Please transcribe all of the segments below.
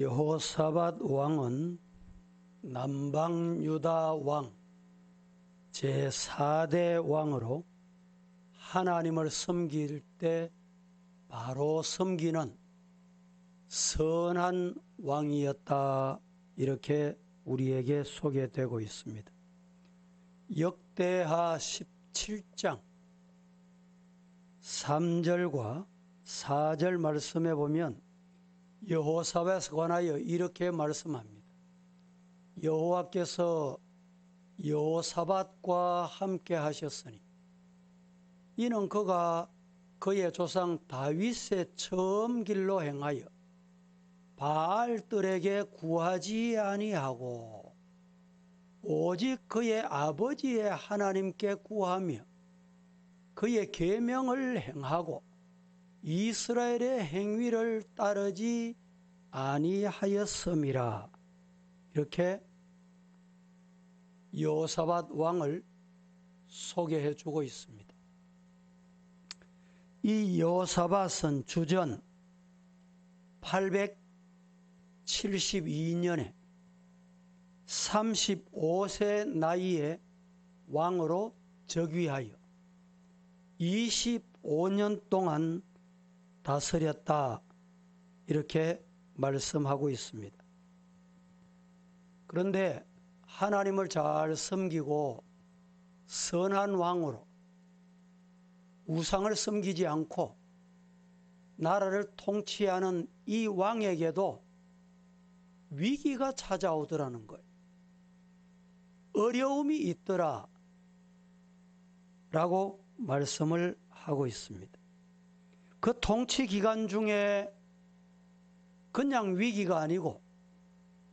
여호사밧 왕은 남방 유다 왕 제4대 왕으로 하나님을 섬길 때 바로 섬기는 선한 왕이었다, 이렇게 우리에게 소개되고 있습니다. 역대하 17장 3절과 4절 말씀에 보면 여호사밧에 관하여 이렇게 말씀합니다. 여호와께서 여호사밧과 함께 하셨으니 이는 그가 그의 조상 다윗의 처음 길로 행하여 바알들에게 구하지 아니하고 오직 그의 아버지의 하나님께 구하며 그의 계명을 행하고 이스라엘의 행위를 따르지 아니하였음이라. 이렇게 여호사밧 왕을 소개해 주고 있습니다. 이 여호사밧은 주전 872년에 35세 나이에 왕으로 즉위하여 25년 동안 다스렸다, 이렇게 말씀하고 있습니다. 그런데 하나님을 잘 섬기고 선한 왕으로 우상을 섬기지 않고 나라를 통치하는 이 왕에게도 위기가 찾아오더라는 거예요. 어려움이 있더라 라고 말씀을 하고 있습니다. 그 통치 기간 중에 그냥 위기가 아니고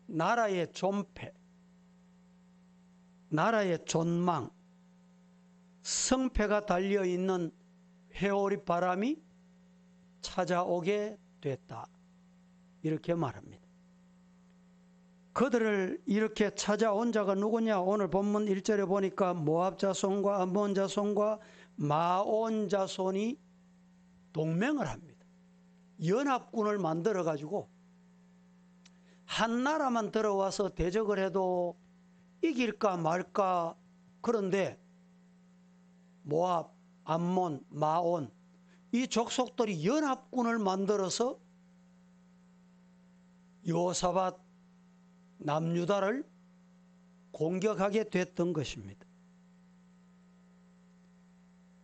나라의 존폐, 나라의 존망, 성패가 달려있는 회오리 바람이 찾아오게 됐다, 이렇게 말합니다. 그들을 이렇게 찾아온 자가 누구냐? 오늘 본문 1절에 보니까 모압 자손과 암몬 자손과 마온 자손이 동맹을 합니다. 연합군을 만들어 가지고 한 나라만 들어와서 대적을 해도 이길까 말까. 그런데 모압, 암몬, 마온 이 족속들이 연합군을 만들어서 여호사밧 남유다를 공격하게 됐던 것입니다.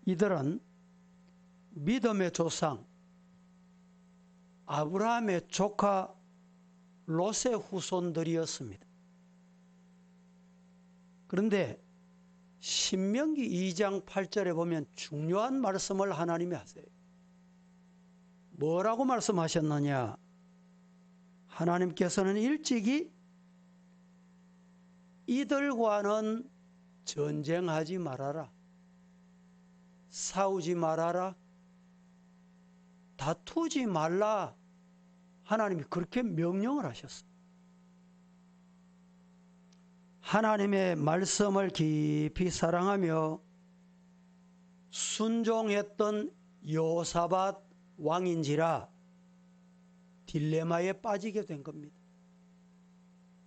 이들은 믿음의 조상 아브라함의 조카 롯의 후손들이었습니다. 그런데 신명기 2장 8절에 보면 중요한 말씀을 하나님이 하세요. 뭐라고 말씀하셨느냐? 하나님께서는 일찍이 이들과는 전쟁하지 말아라, 싸우지 말아라, 다투지 말라, 하나님이 그렇게 명령을 하셨어요. 하나님의 말씀을 깊이 사랑하며 순종했던 여호사밧 왕인지라 딜레마에 빠지게 된 겁니다.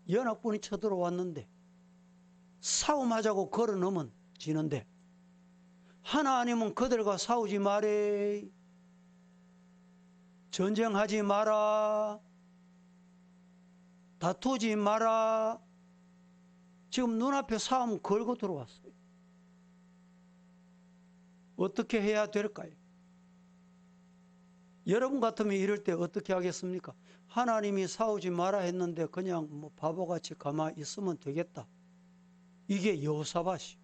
연합군이 쳐들어왔는데 싸움하자고 걸어놓으면 지는데 하나님은 그들과 싸우지 말래, 전쟁하지 마라, 다투지 마라. 지금 눈앞에 싸움 걸고 들어왔어요. 어떻게 해야 될까요? 여러분 같으면 이럴 때 어떻게 하겠습니까? 하나님이 싸우지 마라 했는데 그냥 뭐 바보같이 가만히 있으면 되겠다. 이게 여호사밧이.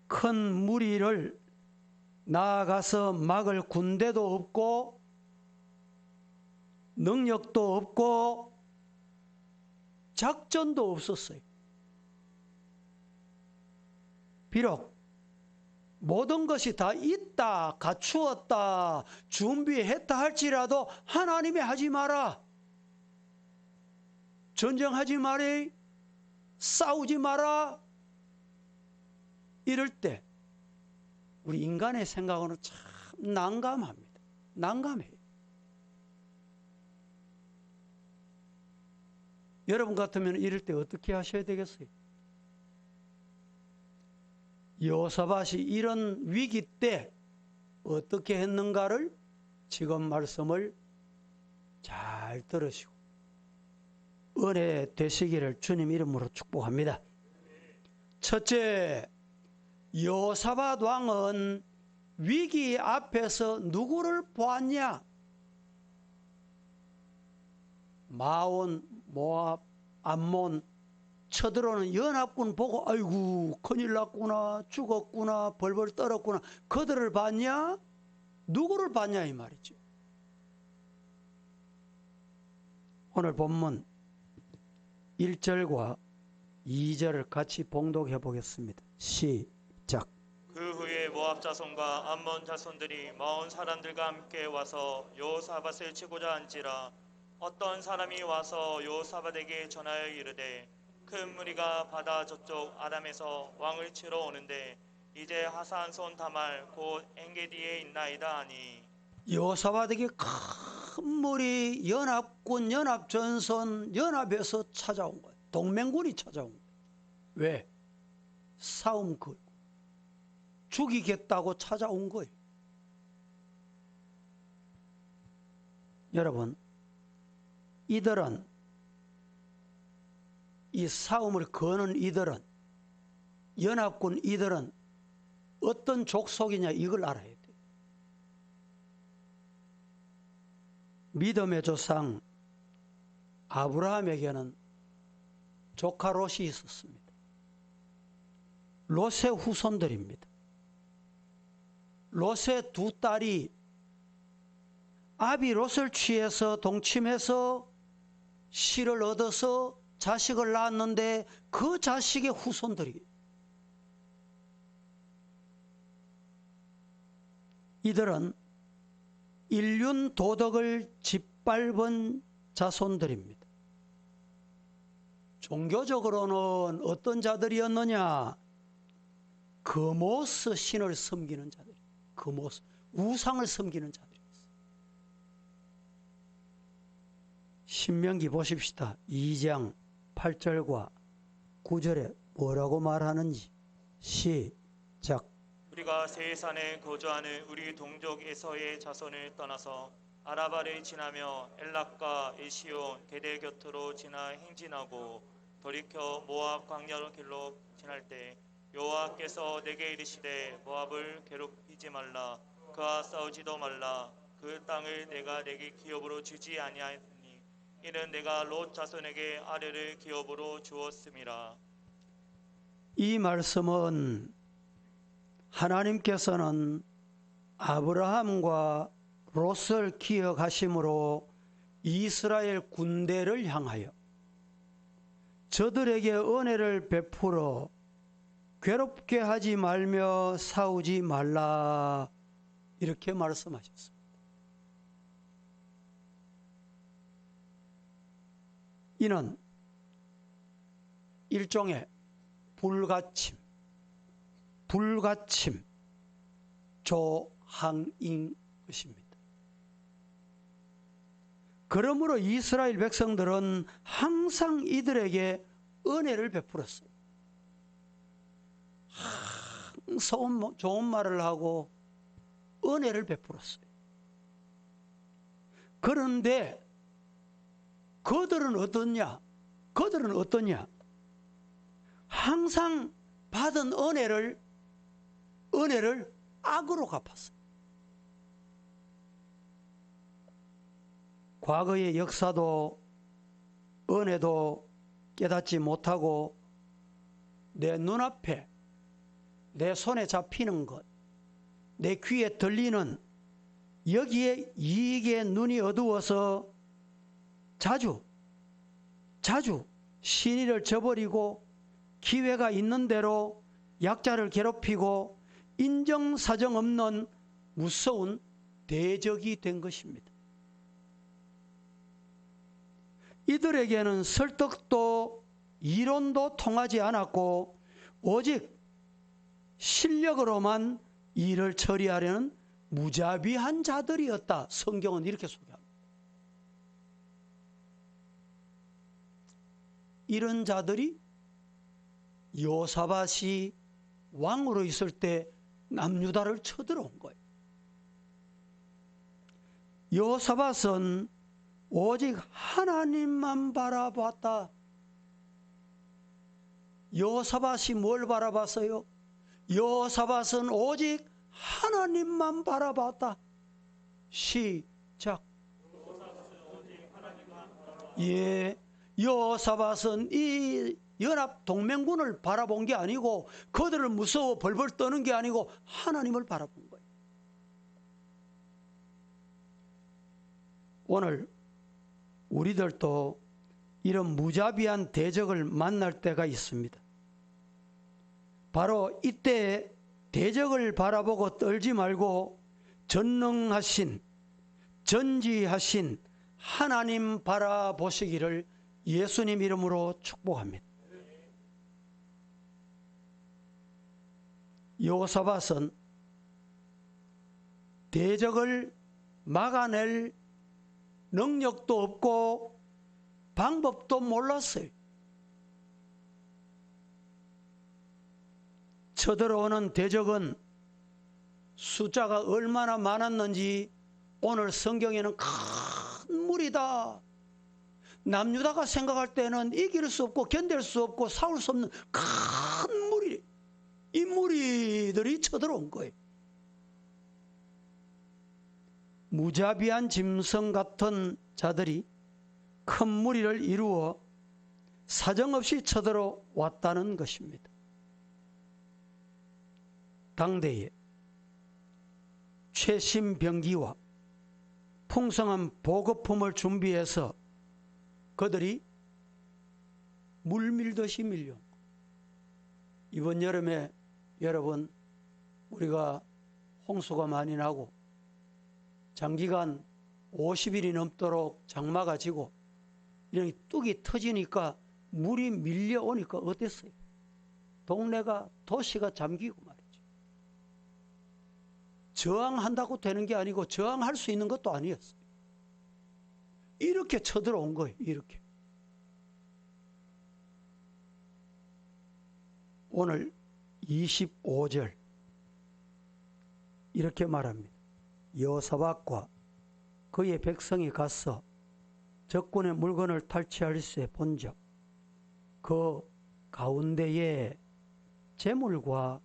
큰 무리를 나아가서 막을 군대도 없고 능력도 없고 작전도 없었어요. 비록 모든 것이 다 있다, 갖추었다, 준비했다 할지라도 하나님이 하지 마라, 전쟁하지 마라, 싸우지 마라, 이럴 때 우리 인간의 생각으로는 참 난감합니다. 난감해요. 여러분 같으면 이럴 때 어떻게 하셔야 되겠어요? 여호사밧이 이런 위기 때 어떻게 했는가를 지금 말씀을 잘 들으시고 은혜 되시기를 주님 이름으로 축복합니다. 첫째, 여호사밧 왕은 위기 앞에서 누구를 보았냐? 마온, 모압, 암몬 쳐들어오는 연합군 보고 아이고 큰일 났구나, 죽었구나, 벌벌 떨었구나. 그들을 봤냐? 누구를 봤냐 이 말이죠. 오늘 본문 1절과 2절을 같이 봉독해 보겠습니다. 시작. 그 후에 모압 자손과 암몬 자손들이 마온 사람들과 함께 와서 여호사밧을 치고자 한지라. 어떤 사람이 와서 여호사밧에게 전하여 이르되 큰 무리가 바다 저쪽 아람에서 왕을 치러 오는데 이제 하산손 다말 곧 엔게디에 있나이다 하니. 여호사밧에게 큰 무리 연합군, 연합전선, 연합에서 찾아온 거예요. 동맹군이 찾아온 거예요. 왜? 싸움 걸고 죽이겠다고 찾아온 거예요. 여러분, 이들은 이 싸움을 거는 이들은 연합군 이들은 어떤 족속이냐 이걸 알아야 돼요. 믿음의 조상 아브라함에게는 조카 롯이 있었습니다. 롯의 후손들입니다. 롯의 두 딸이 아비 롯을 취해서 동침해서 씨를 얻어서 자식을 낳았는데 그 자식의 후손들이 이들은 인륜 도덕을 짓밟은 자손들입니다. 종교적으로는 어떤 자들이었느냐? 그모스 신을 섬기는 자들, 그모스 우상을 섬기는 자들이었어요. 신명기 보십시다. 2장 8절과 9절에 뭐라고 말하는지 시작. 우리가 세산에 거주하는 우리 동족 에서의 자손을 떠나서 아라바를 지나며 엘락과 에시온 게데 곁으로 지나 행진하고 돌이켜 모압 광야 길로 지날 때 여호와께서 내게 이르시되 모압을 괴롭히지 말라, 그와 싸우지도 말라. 그 땅을 내가 내게 기업으로 주지 아니하니 이는 내가 롯 자손에게 아뢰를 기업으로 주었음이라. 이 말씀은 하나님께서는 아브라함과 롯을 기억하심으로 이스라엘 군대를 향하여 저들에게 은혜를 베풀어 괴롭게 하지 말며 싸우지 말라 이렇게 말씀하셨습니다. 이는 일종의 불가침 조항인 것입니다. 그러므로 이스라엘 백성들은 항상 이들에게 은혜를 베풀었어요. 항상 좋은 말을 하고 은혜를 베풀었어요. 그런데 그들은 어떠냐? 항상 받은 은혜를 악으로 갚았어요. 과거의 역사도 은혜도 깨닫지 못하고 내 눈앞에 내 손에 잡히는 것, 내 귀에 들리는 여기에 이익에 눈이 어두워서 자주 신의를 저버리고 기회가 있는 대로 약자를 괴롭히고 인정사정 없는 무서운 대적이 된 것입니다. 이들에게는 설득도 이론도 통하지 않았고 오직 실력으로만 일을 처리하려는 무자비한 자들이었다. 성경은 이렇게 소개합니다. 이런 자들이 여호사밧이 왕으로 있을 때 남유다를 쳐들어온 거예요. 여호사밧은 오직 하나님만 바라봤다. 여호사밧이 뭘 바라봤어요? 여호사밧은 오직 하나님만 바라봤다. 시작. 예, 여호사밧은 이 연합 동맹군을 바라본 게 아니고 그들을 무서워 벌벌 떠는 게 아니고 하나님을 바라본 거예요. 오늘 우리들도 이런 무자비한 대적을 만날 때가 있습니다. 바로 이때 대적을 바라보고 떨지 말고 전능하신, 전지하신 하나님 바라보시기를 예수님 이름으로 축복합니다. 여호사밧은 대적을 막아낼 능력도 없고 방법도 몰랐어요. 쳐들어오는 대적은 숫자가 얼마나 많았는지 오늘 성경에는 큰 무리다. 남유다가 생각할 때는 이길 수 없고 견딜 수 없고 싸울 수 없는 큰 무리, 이 무리들이 쳐들어온 거예요. 무자비한 짐승 같은 자들이 큰 무리를 이루어 사정없이 쳐들어왔다는 것입니다. 당대에 최신 병기와 풍성한 보급품을 준비해서 그들이 물밀듯이 밀려. 이번 여름에 여러분 우리가 홍수가 많이 나고 장기간 50일이 넘도록 장마가 지고 이런 뚝이 터지니까 물이 밀려오니까 어땠어요? 동네가 도시가 잠기고 말이죠. 저항한다고 되는 게 아니고 저항할 수 있는 것도 아니었어요. 이렇게 쳐들어온 거예요. 이렇게. 오늘 25절 이렇게 말합니다. 여호사밧과 그의 백성이 가서 적군의 물건을 탈취할세 본즉 그 가운데에 재물과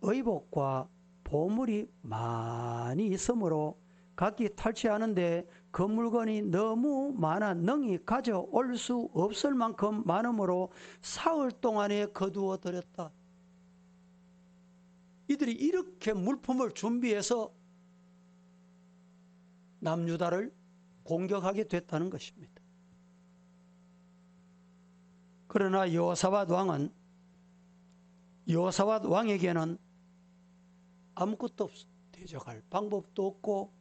의복과 보물이 많이 있으므로 각기 탈취하는데 그 물건이 너무 많아 능히 가져올 수 없을 만큼 많으므로 사흘 동안에 거두어 들였다. 이들이 이렇게 물품을 준비해서 남유다를 공격하게 됐다는 것입니다. 그러나 여호사밧 왕에게는 아무것도 없어. 대적할 방법도 없고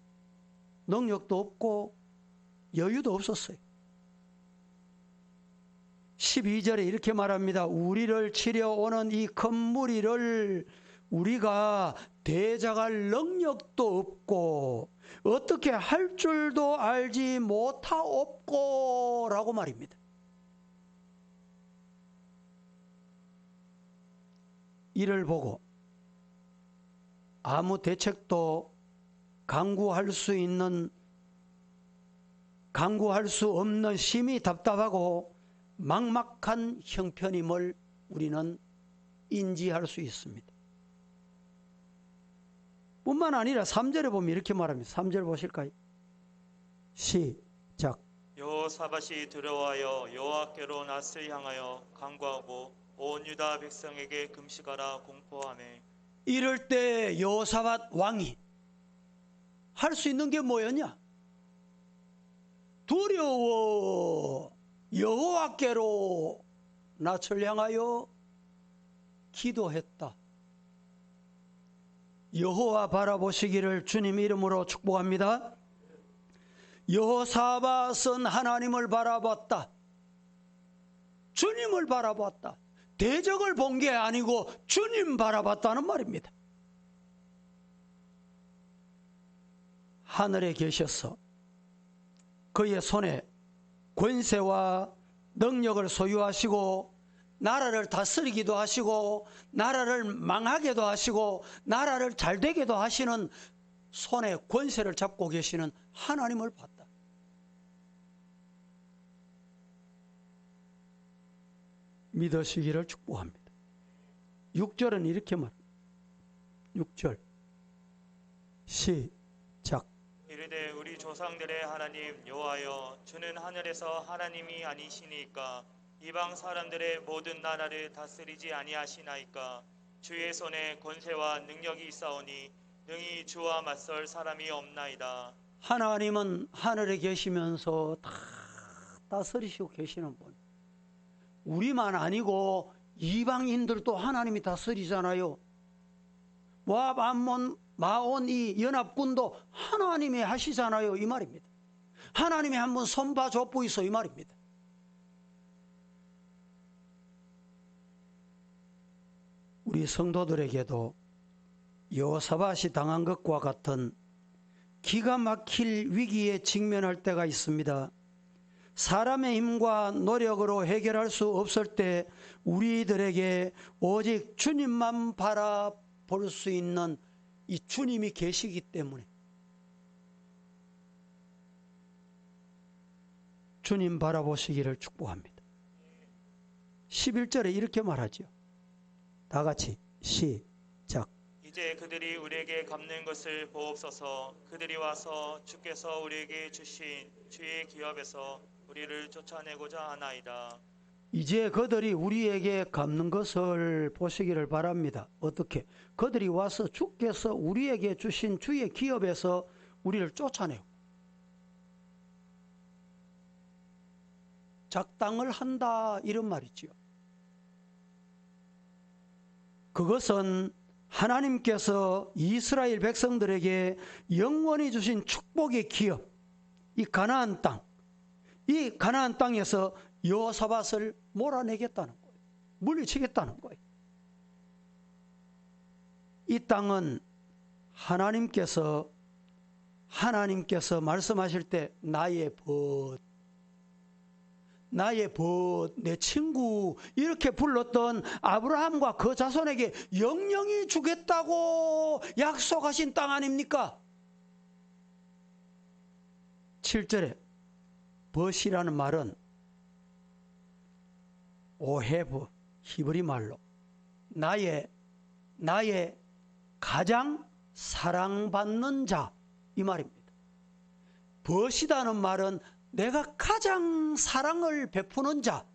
능력도 없고 여유도 없었어요. 12절에 이렇게 말합니다. 우리를 치려 오는 이 큰 무리를 우리가 대적할 능력도 없고 어떻게 할 줄도 알지 못하옵고 라고 말입니다. 이를 보고 아무 대책도 강구할 수 없는 심히 답답하고 막막한 형편임을 우리는 인지할 수 있습니다. 뿐만 아니라 3절에 보면 이렇게 말합니다. 3절 보실까요? 시작. 여호사밧이 두려워하여 여호와께로 낯을 향하여 간구하고 온 유다 백성에게 금식하라 공포하매 이럴 때 여호사밧 왕이 할 수 있는 게 뭐였냐? 두려워 여호와께로 낯을 향하여 기도했다. 여호와 바라보시기를 주님 이름으로 축복합니다. 여호사밧은 하나님을 바라봤다. 주님을 바라봤다. 대적을 본 게 아니고 주님 바라봤다는 말입니다. 하늘에 계셔서 그의 손에 권세와 능력을 소유하시고 나라를 다스리기도 하시고 나라를 망하게도 하시고 나라를 잘되게도 하시는 손에 권세를 잡고 계시는 하나님을 봤다. 믿으시기를 축복합니다. 6절은 이렇게 말합니다. 6절 시작. 이르되 우리 조상들의 하나님 여호와여 주는 하늘에서 하나님이 아니시니까 이방 사람들의 모든 나라를 다스리지 아니하시나이까. 주의 손에 권세와 능력이 있사오니 능히 주와 맞설 사람이 없나이다. 하나님은 하늘에 계시면서 다 다스리시고 계시는 분. 우리만 아니고 이방인들도 하나님이 다스리잖아요. 모압, 암몬, 마온 이 연합군도 하나님이 하시잖아요. 이 말입니다. 하나님이 한번 손봐 줬고 있어 이 말입니다. 우리 성도들에게도 여호사밧이 당한 것과 같은 기가 막힐 위기에 직면할 때가 있습니다. 사람의 힘과 노력으로 해결할 수 없을 때 우리들에게 오직 주님만 바라볼 수 있는 이 주님이 계시기 때문에 주님 바라보시기를 축복합니다. 11절에 이렇게 말하죠. 다 같이 시작. 이제 그들이 우리에게 갚는 것을 보옵소서. 그들이 와서 주께서 우리에게 주신 주의 기업에서 우리를 쫓아내고자 하나이다. 이제 그들이 우리에게 갚는 것을 보시기를 바랍니다. 어떻게? 그들이 와서 주께서 우리에게 주신 주의 기업에서 우리를 쫓아내고 작당을 한다 이런 말이지요. 그것은 하나님께서 이스라엘 백성들에게 영원히 주신 축복의 기업, 이 가나안 땅, 이 가나안 땅에서 여호사밧을 몰아내겠다는 거예요. 물리치겠다는 거예요. 이 땅은 하나님께서 말씀하실 때 나의 벗, 내 친구 이렇게 불렀던 아브라함과 그 자손에게 영영히 주겠다고 약속하신 땅 아닙니까? 7절에 벗이라는 말은 오헤브 히브리 말로 나의 가장 사랑받는 자 이 말입니다. 벗이라는 말은 내가 가장 사랑을 베푸는 자,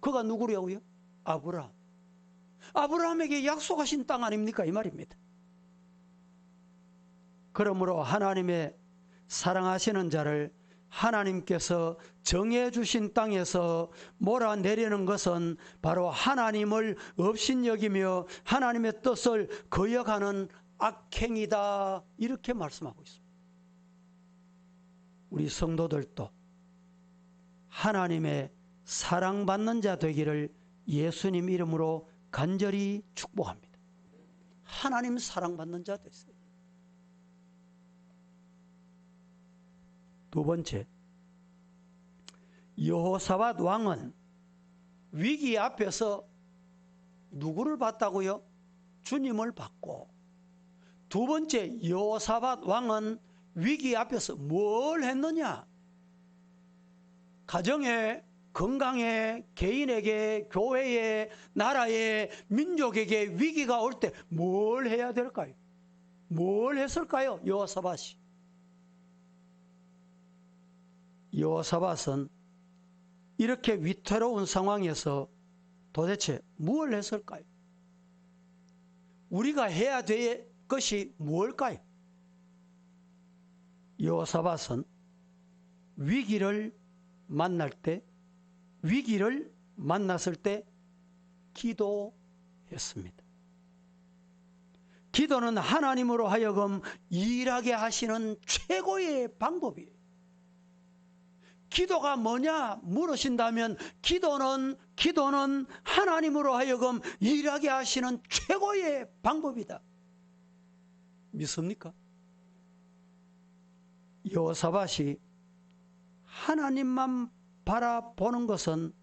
그가 누구냐고요? 아브라함. 아브라함에게 약속하신 땅 아닙니까? 이 말입니다. 그러므로 하나님의 사랑하시는 자를 하나님께서 정해주신 땅에서 몰아내려는 것은 바로 하나님을 업신여기며 하나님의 뜻을 거역하는 악행이다 이렇게 말씀하고 있습니다. 우리 성도들도 하나님의 사랑받는 자 되기를 예수님 이름으로 간절히 축복합니다. 하나님 사랑받는 자 되세요. 두 번째, 여호사밧 왕은 위기 앞에서 누구를 봤다고요? 주님을 봤고, 두 번째 여호사밧 왕은 위기 앞에서 뭘 했느냐? 가정에, 건강에, 개인에게, 교회에, 나라에, 민족에게 위기가 올 때 뭘 해야 될까요? 뭘 했을까요? 여호사밧이. 여호사밧은 이렇게 위태로운 상황에서 도대체 무엇을 했을까요? 우리가 해야 될 것이 무엇일까요? 여호사밧은 위기를 만났을 때 기도했습니다. 기도는 하나님으로 하여금 일하게 하시는 최고의 방법이에요. 기도가 뭐냐 물으신다면 기도는 하나님으로 하여금 일하게 하시는 최고의 방법이다. 믿습니까? 여호사밧이 하나님만 바라보는 것은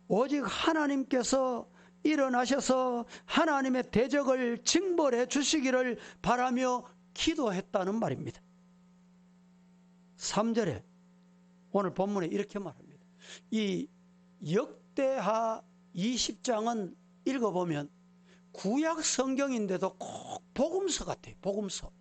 오직 하나님께서 일어나셔서 하나님의 대적을 징벌해 주시기를 바라며 기도했다는 말입니다. 3절에 오늘 본문에 이렇게 말합니다. 이 역대하 20장은 읽어보면 구약 성경인데도 꼭 복음서 같아요. 복음서.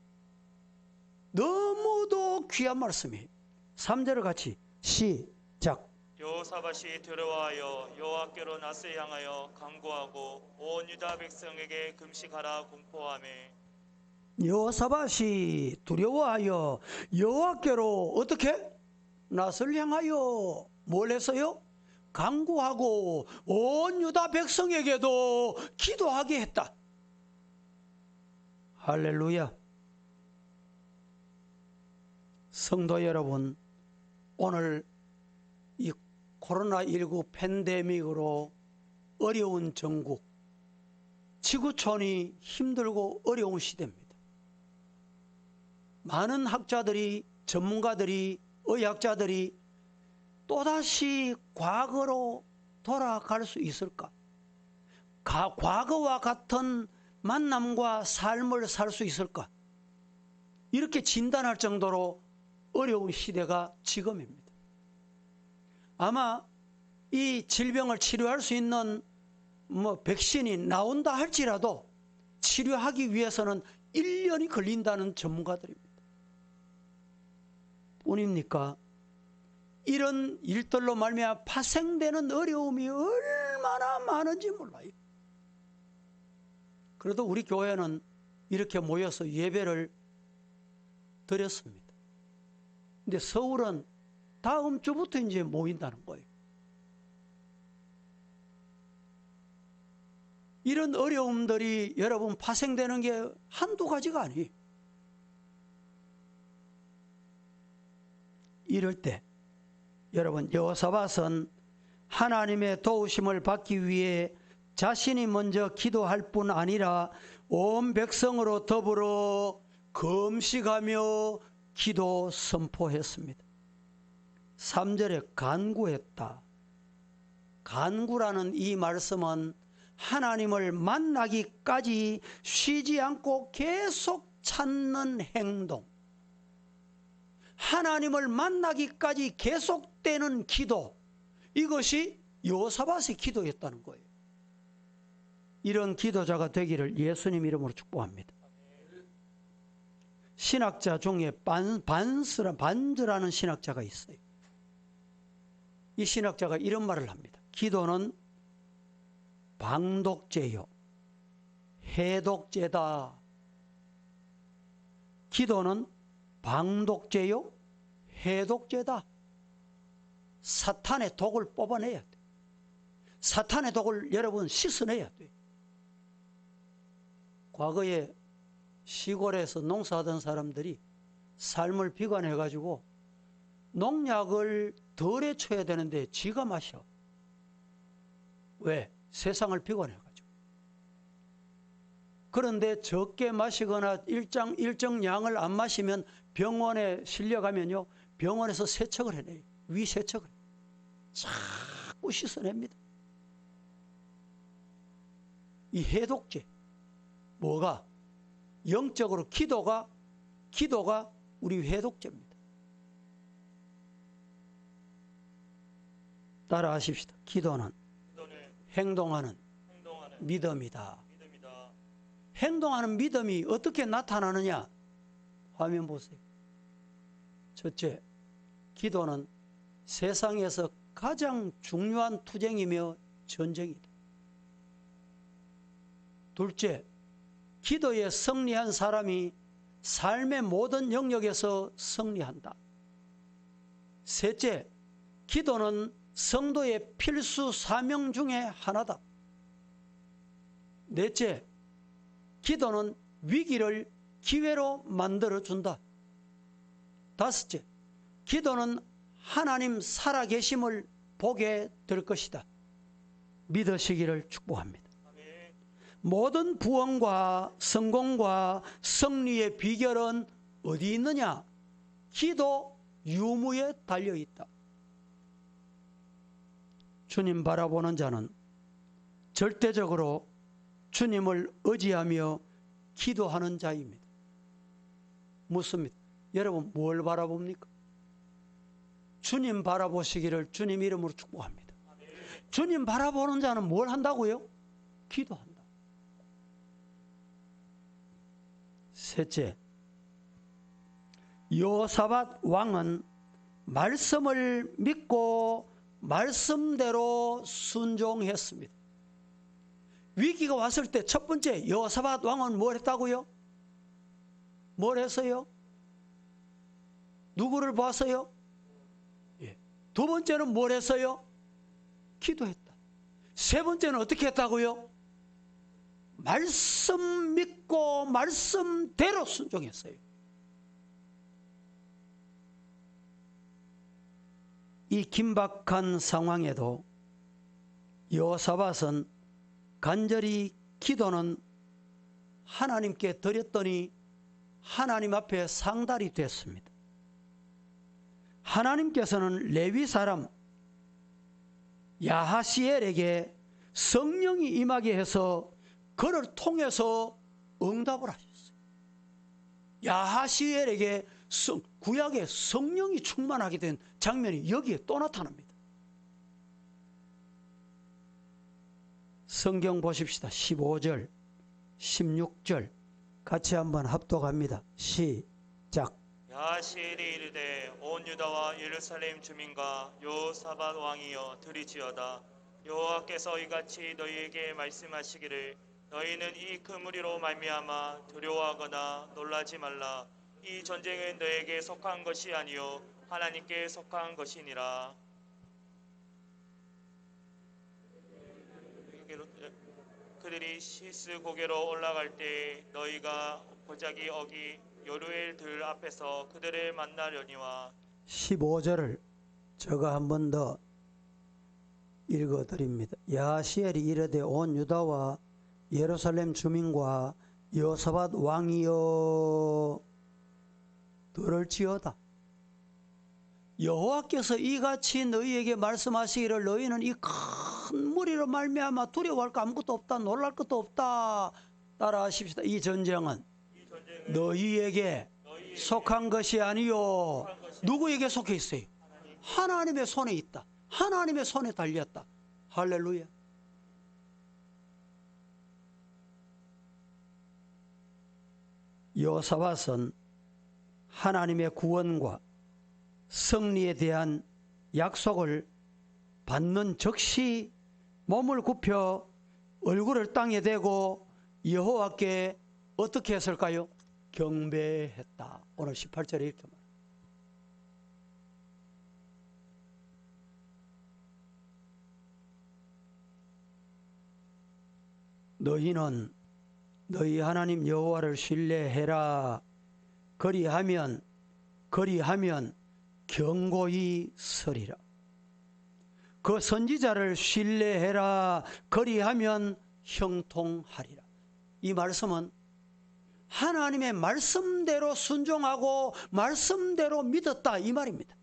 너무도 귀한 말씀이에요. 3절을 같이 시작. 여호사밧이 두려워하여 여호와께로 낯을 향하여 간구하고 온 유다 백성에게 금식하라 공포하매 여호사밧이 두려워하여 여호와께로 어떻게? 낯을 향하여 뭘 했어요? 간구하고 온 유다 백성에게도 기도하게 했다. 할렐루야. 성도 여러분, 오늘 이 코로나19 팬데믹으로 어려운 전국, 지구촌이 힘들고 어려운 시대입니다. 많은 학자들이, 전문가들이, 의학자들이 또다시 과거로 돌아갈 수 있을까? 과거와 같은 만남과 삶을 살 수 있을까? 이렇게 진단할 정도로 어려운 시대가 지금입니다. 아마 이 질병을 치료할 수 있는 백신이 나온다 할지라도 치료하기 위해서는 1년이 걸린다는 전문가들입니다. 뿐입니까? 이런 일들로 말미암아 파생되는 어려움이 얼마나 많은지 몰라요. 그래도 우리 교회는 이렇게 모여서 예배를 드렸습니다. 근데 서울은 다음 주부터 이제 모인다는 거예요. 이런 어려움들이 여러분 파생되는 게 한두 가지가 아니에요. 이럴 때 여러분 여호사밧은 하나님의 도우심을 받기 위해 자신이 먼저 기도할 뿐 아니라 온 백성으로 더불어 금식하며 기도 선포했습니다. 3절에 간구했다. 간구라는 이 말씀은 하나님을 만나기까지 쉬지 않고 계속 찾는 행동, 하나님을 만나기까지 계속되는 기도, 이것이 여호사밧의 기도였다는 거예요. 이런 기도자가 되기를 예수님 이름으로 축복합니다. 신학자 중에 반즈라는 신학자가 있어요. 이 신학자가 이런 말을 합니다. 기도는 방독제요, 해독제다. 기도는 방독제요, 해독제다. 사탄의 독을 뽑아내야 돼. 사탄의 독을 여러분 씻어내야 돼. 과거에 시골에서 농사하던 사람들이 삶을 비관해가지고 농약을 덜에 쳐야 되는데 지가 마셔. 왜? 세상을 비관해가지고. 그런데 적게 마시거나 일정 양을 안 마시면 병원에 실려가면요, 병원에서 세척을 해내요. 위세척을 자꾸 씻어냅니다. 이 해독제, 뭐가? 영적으로 기도가 우리 해독제입니다. 따라하십시다. 기도는 행동하는 믿음이다. 행동하는 믿음이 어떻게 나타나느냐? 화면 보세요. 첫째, 기도는 세상에서 가장 중요한 투쟁이며 전쟁이다. 둘째, 기도에 승리한 사람이 삶의 모든 영역에서 승리한다. 셋째, 기도는 성도의 필수 사명 중에 하나다. 넷째, 기도는 위기를 기회로 만들어준다. 다섯째, 기도는 하나님 살아계심을 보게 될 것이다. 믿으시기를 축복합니다. 모든 부흥과 성공과 승리의 비결은 어디 있느냐? 기도 유무에 달려 있다. 주님 바라보는 자는 절대적으로 주님을 의지하며 기도하는 자입니다. 묻습니다. 여러분 뭘 바라봅니까? 주님 바라보시기를 주님 이름으로 축복합니다. 주님 바라보는 자는 뭘 한다고요? 기도한다. 셋째, 여호사밧 왕은 말씀을 믿고 말씀대로 순종했습니다. 위기가 왔을 때 첫 번째 여호사밧 왕은 뭘 했다고요? 뭘 했어요? 누구를 봤어요? 두 번째는 뭘 했어요? 기도했다. 세 번째는 어떻게 했다고요? 말씀 믿고 말씀대로 순종했어요. 이 긴박한 상황에도 여호사밧은 간절히 기도는 하나님께 드렸더니 하나님 앞에 상달이 됐습니다. 하나님께서는 레위 사람 야하시엘에게 성령이 임하게 해서 그를 통해서 응답을 하셨어요. 야하시엘에게 구약에 성령이 충만하게 된 장면이 여기에 또 나타납니다. 성경 보십시다. 15절, 16절 같이 한번 합독합니다. 시작. 야하시엘이 이르되 온 유다와 예루살렘 주민과 여호사밧 왕이여 들으지어다. 여호와께서 이같이 너희에게 말씀하시기를 너희는 이 큰 무리로 말미암아 두려워하거나 놀라지 말라. 이 전쟁은 너에게 속한 것이 아니요 하나님께 속한 것이니라. 그들이 시스 고개로 올라갈 때 너희가 보자기 어기 요르엘 들 앞에서 그들을 만나려니와. 15절을 제가 한 번 더 읽어드립니다. 야하시엘이 이르되 온 유다와 예루살렘 주민과 여호사밧 왕이여 들을지어다. 여호와께서 이같이 너희에게 말씀하시기를 너희는 이 큰 무리로 말미암아 두려워할 거 아무것도 없다, 놀랄 것도 없다. 따라하십시다. 이 전쟁은 너희에게 속한 것이 아니요 누구에게 속해 있어요? 하나님의 손에 있다. 하나님의 손에 달렸다. 할렐루야. 여호사밧은 하나님의 구원과 승리에 대한 약속을 받는 즉시 몸을 굽혀 얼굴을 땅에 대고 여호와께 어떻게 했을까요? 경배했다. 오늘 18절에 이렇게 말합니다. 너희는 너희 하나님 여호와를 신뢰해라. 그리하면 경고히 서리라. 그 선지자를 신뢰해라. 그리하면 형통하리라. 이 말씀은 하나님의 말씀대로 순종하고 말씀대로 믿었다 이 말입니다.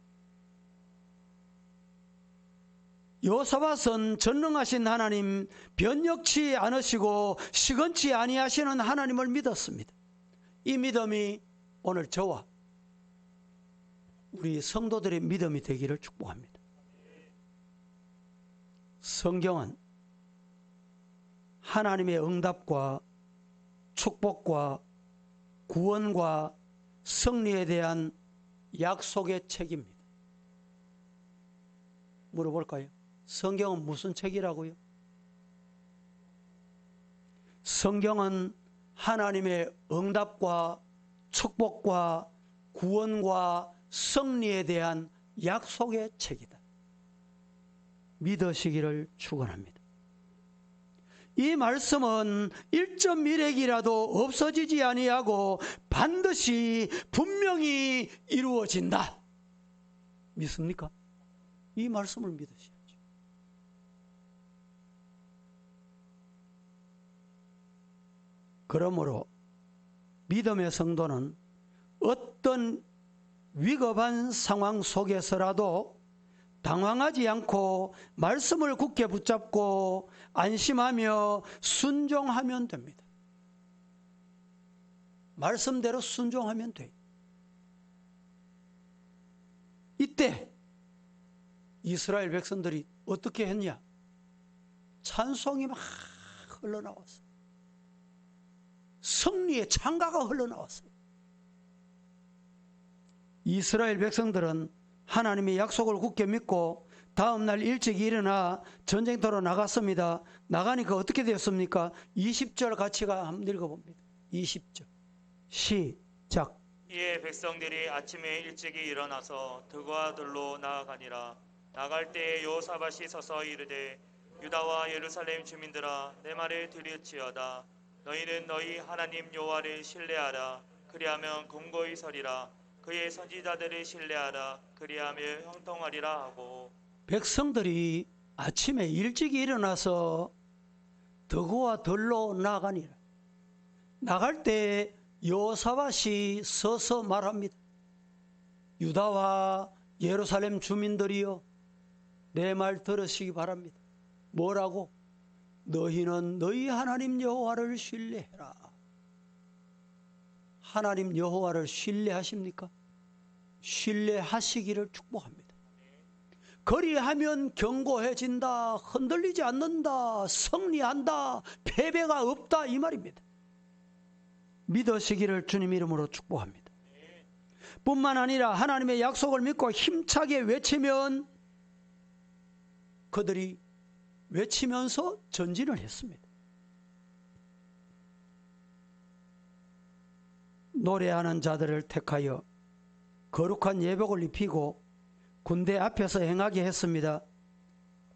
여호사밧은 전능하신 하나님, 변혁치 않으시고 시건치 아니하시는 하나님을 믿었습니다. 이 믿음이 오늘 저와 우리 성도들의 믿음이 되기를 축복합니다. 성경은 하나님의 응답과 축복과 구원과 승리에 대한 약속의 책입니다. 물어볼까요? 성경은 무슨 책이라고요? 성경은 하나님의 응답과 축복과 구원과 승리에 대한 약속의 책이다. 믿으시기를 축원합니다. 이 말씀은 1.1핵이라도 없어지지 아니하고 반드시 분명히 이루어진다. 믿습니까? 이 말씀을 믿으셔야죠. 그러므로 믿음의 성도는 어떤 위급한 상황 속에서라도 당황하지 않고 말씀을 굳게 붙잡고 안심하며 순종하면 됩니다. 말씀대로 순종하면 돼요. 이때 이스라엘 백성들이 어떻게 했냐? 찬송이 막 흘러나왔어요. 승리의 창가가 흘러나왔어요. 이스라엘 백성들은 하나님의 약속을 굳게 믿고 다음날 일찍 일어나 전쟁터로 나갔습니다. 나가니까 어떻게 되었습니까? 20절 같이 한번 읽어봅니다. 20절 시작. 이에 백성들이 아침에 일찍이 일어나서 들과 들로 나아가니라. 나갈 때에 여호사밧이 서서 이르되 유다와 예루살렘 주민들아 내 말을 들을지어다. 너희는 너희 하나님 여호와를 신뢰하라. 그리하면 공고히 서리라. 그의 선지자들을 신뢰하라. 그리하며 형통하리라 하고. 백성들이 아침에 일찍 일어나서 덕우와 들로 나가니라. 나갈 때 여호사밧이 서서 말합니다. 유다와 예루살렘 주민들이여 내 말 들으시기 바랍니다. 뭐라고? 너희는 너희 하나님 여호와를 신뢰해라. 하나님 여호와를 신뢰하십니까? 신뢰하시기를 축복합니다. 그리하면 견고해진다, 흔들리지 않는다, 승리한다, 패배가 없다 이 말입니다. 믿으시기를 주님 이름으로 축복합니다. 뿐만 아니라 하나님의 약속을 믿고 힘차게 외치면 그들이 외치면서 전진을 했습니다. 노래하는 자들을 택하여 거룩한 예복을 입히고 군대 앞에서 행하게 했습니다.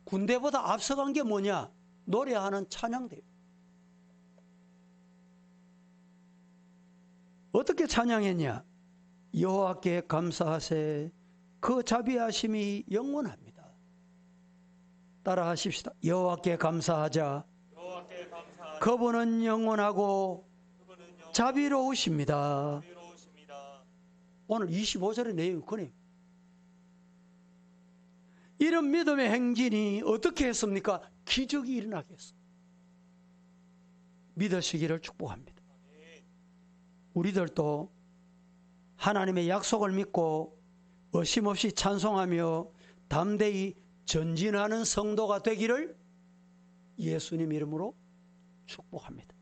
군대보다 앞서간 게 뭐냐? 노래하는 찬양대요. 어떻게 찬양했냐? 여호와께 감사하세 그 자비하심이 영원합니다. 따라 하십시다. 여호와께 감사하자. 그분은 영원하고 자비로우십니다. 오늘 25절의 내용이 그네요. 이런 믿음의 행진이 어떻게 했습니까? 기적이 일어나게 했습니다. 믿으시기를 축복합니다. 우리들도 하나님의 약속을 믿고 의심없이 찬송하며 담대히 전진하는 성도가 되기를 예수님 이름으로 축복합니다.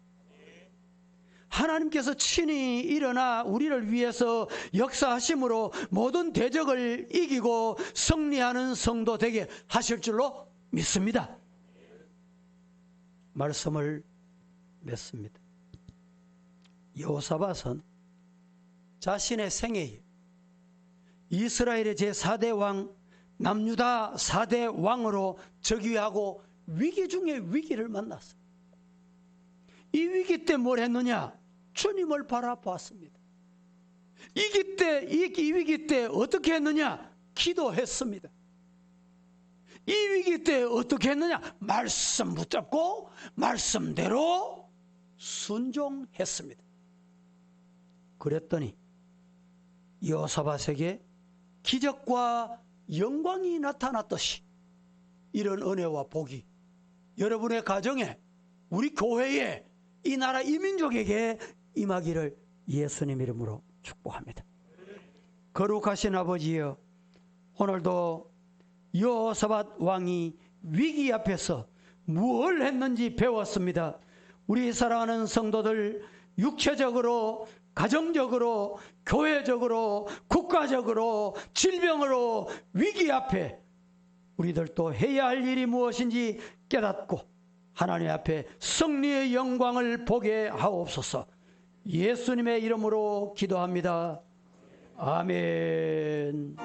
하나님께서 친히 일어나 우리를 위해서 역사하심으로 모든 대적을 이기고 승리하는 성도 되게 하실 줄로 믿습니다. 말씀을 맺습니다. 여호사밧은 자신의 생애에 이스라엘의 제4대 왕 남유다 4대 왕으로 즉위하고 위기 중에 위기를 만났어요. 이 위기 때 뭘 했느냐? 주님을 바라보았습니다. 이 위기 때 어떻게 했느냐? 기도했습니다. 이 위기 때 어떻게 했느냐? 말씀 붙잡고 말씀대로 순종했습니다. 그랬더니 여호사밧에게 기적과 영광이 나타났듯이 이런 은혜와 복이 여러분의 가정에 우리 교회에 이 나라 이 민족에게 임하기를 예수님 이름으로 축복합니다. 거룩하신 아버지여, 오늘도 여호사밧 왕이 위기 앞에서 무엇을 했는지 배웠습니다. 우리 사랑하는 성도들 육체적으로, 가정적으로, 교회적으로, 국가적으로, 질병으로 위기 앞에 우리들도 해야 할 일이 무엇인지 깨닫고 하나님 앞에 승리의 영광을 보게 하옵소서. 예수님의 이름으로 기도합니다. 아멘.